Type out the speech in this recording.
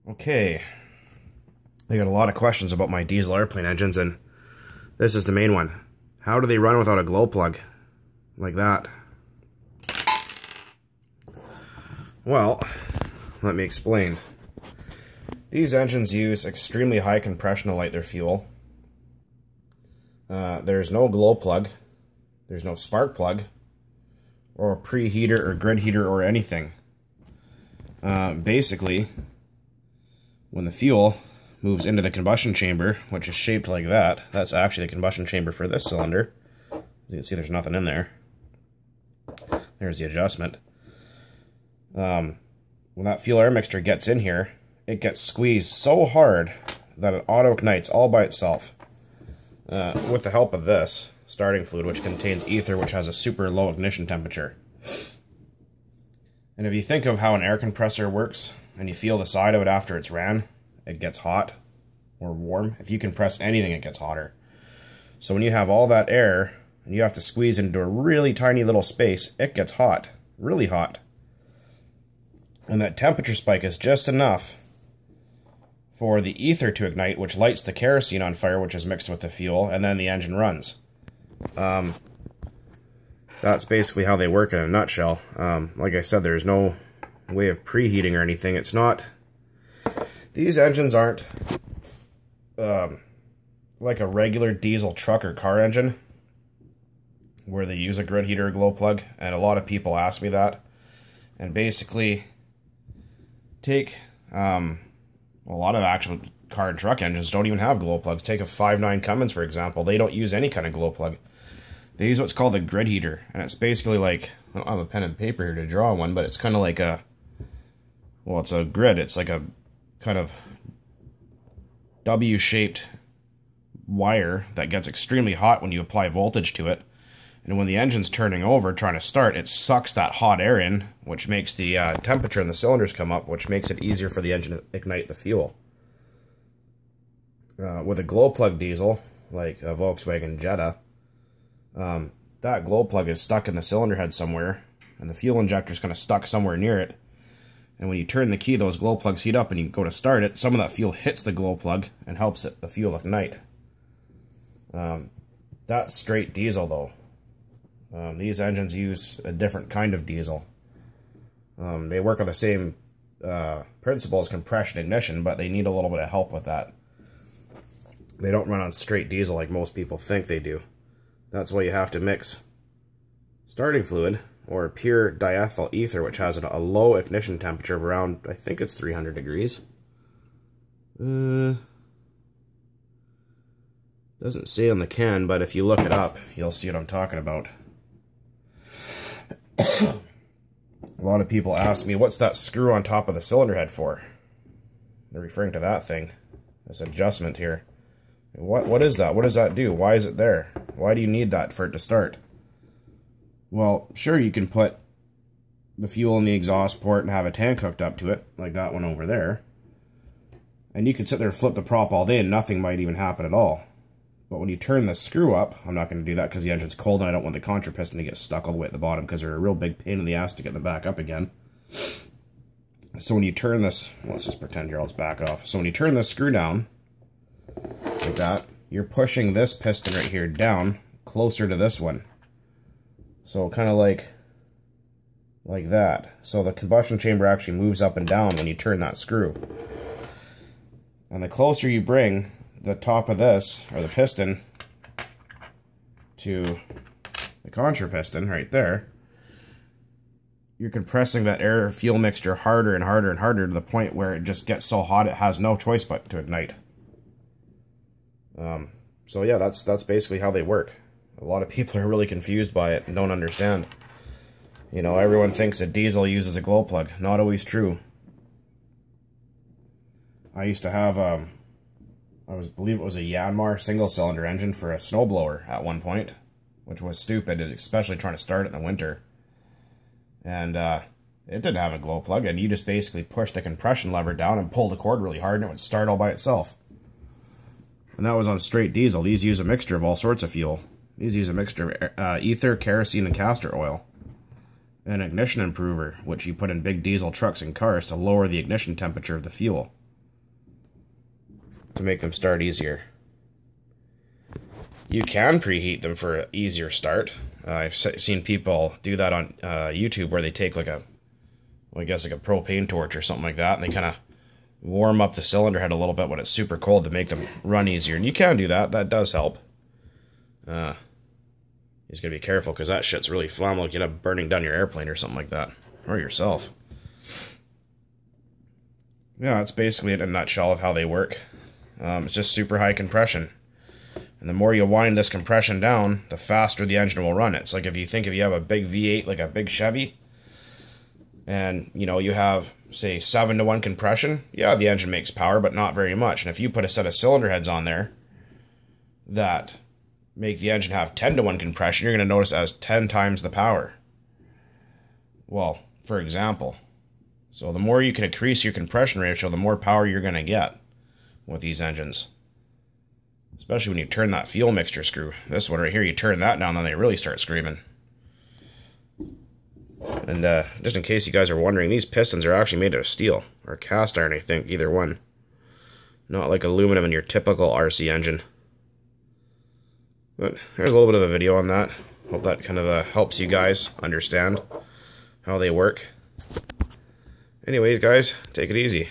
Okay, I got a lot of questions about my diesel airplane engines, and this is the main one. How do they run without a glow plug? Like that. Well, let me explain. These engines use extremely high compression to light their fuel. There's no glow plug, there's no spark plug, or a preheater or grid heater or anything. Basically, when the fuel moves into the combustion chamber, which is shaped like that, that's actually the combustion chamber for this cylinder. You can see there's nothing in there. There's the adjustment. When that fuel air mixture gets in here, it gets squeezed so hard that it auto ignites all by itself. With the help of this starting fluid, which contains ether, which has a super low ignition temperature. And if you think of how an air compressor works, and you feel the side of it after it's ran, it gets hot or warm. If you compress anything, it gets hotter. So when you have all that air, and you have to squeeze into a really tiny little space, it gets hot, really hot. And that temperature spike is just enough for the ether to ignite, which lights the kerosene on fire, which is mixed with the fuel, and then the engine runs. That's basically how they work in a nutshell. Like I said, there's no way of preheating or anything. It's not... These engines aren't like a regular diesel truck or car engine where they use a grid heater or glow plug, and a lot of people ask me that. And basically, take... a lot of actual car and truck engines don't even have glow plugs. Take a 5.9 Cummins, for example. They don't use any kind of glow plug. They use what's called a grid heater, and it's basically like, I don't have a pen and paper here to draw one, but it's kind of like a, well, it's a grid. It's like a kind of W-shaped wire that gets extremely hot when you apply voltage to it. And when the engine's turning over, trying to start, it sucks that hot air in, which makes the temperature in the cylinders come up, which makes it easier for the engine to ignite the fuel. With a glow plug diesel, like a Volkswagen Jetta, that glow plug is stuck in the cylinder head somewhere, and the fuel injector is kind of stuck somewhere near it. And when you turn the key, those glow plugs heat up, and you go to start it, some of that fuel hits the glow plug and helps the fuel ignite. That's straight diesel, though. These engines use a different kind of diesel. They work on the same principle as compression ignition, but they need a little bit of help with that. They don't run on straight diesel like most people think they do. That's why you have to mix starting fluid or pure diethyl ether, which has a low ignition temperature of around, I think it's 300 degrees. Doesn't say on the can, but if you look it up, you'll see what I'm talking about. A lot of people ask me, what's that screw on top of the cylinder head for? They're referring to that thing, this adjustment here. What is that? What does that do? Why is it there? Why do you need that for it to start? Well, sure, you can put the fuel in the exhaust port and have a tank hooked up to it, like that one over there. And you can sit there and flip the prop all day and nothing might even happen at all. But when you turn the screw up, I'm not going to do that because the engine's cold and I don't want the contra piston to get stuck all the way at the bottom because they're a real big pain in the ass to get them back up again. So when you turn this, let's just pretend here, I'll just back off. So when you turn this screw down, like that, you're pushing this piston right here down closer to this one. So kind of like that. So the combustion chamber actually moves up and down when you turn that screw. And the closer you bring the top of this, or the piston, to the contra piston right there, you're compressing that air fuel mixture harder and harder and harder to the point where it just gets so hot it has no choice but to ignite. So yeah, that's basically how they work. A lot of people are really confused by it and don't understand. You know, everyone thinks a diesel uses a glow plug. Not always true. I used to have I believe it was a Yanmar single-cylinder engine for a snowblower at one point, which was stupid, especially trying to start it in the winter. And it didn't have a glow plug, and you just basically push the compression lever down and pull the cord really hard, and it would start all by itself. And that was on straight diesel. These use a mixture of all sorts of fuel. These use a mixture of ether, kerosene, and castor oil. And an ignition improver, which you put in big diesel trucks and cars to lower the ignition temperature of the fuel. to make them start easier. You can preheat them for an easier start. I've seen people do that on YouTube where they take like a, well, I guess like a propane torch or something like that, and they kind of warm up the cylinder head a little bit when it's super cold to make them run easier. And you can do that. That does help. You just gotta be careful because that shit's really flammable. You end up burning down your airplane or something like that. Or yourself. Yeah, that's basically it in a nutshell of how they work. It's just super high compression. And the more you wind this compression down, the faster the engine will run. It's like if you have a big V8, like a big Chevy, and, you know, you have, say, 7-to-1 compression, yeah, the engine makes power, but not very much. And if you put a set of cylinder heads on there that make the engine have 10-to-1 compression, you're going to notice it has 10 times the power. Well, for example. So the more you can increase your compression ratio, the more power you're going to get with these engines. Especially when you turn that fuel mixture screw. This one right here, you turn that down, then they really start screaming. And just in case you guys are wondering, these pistons are actually made out of steel. Or cast iron, I think, either one. Not like aluminum in your typical RC engine. But there's a little bit of a video on that. Hope that kind of helps you guys understand how they work. Anyways, guys, take it easy.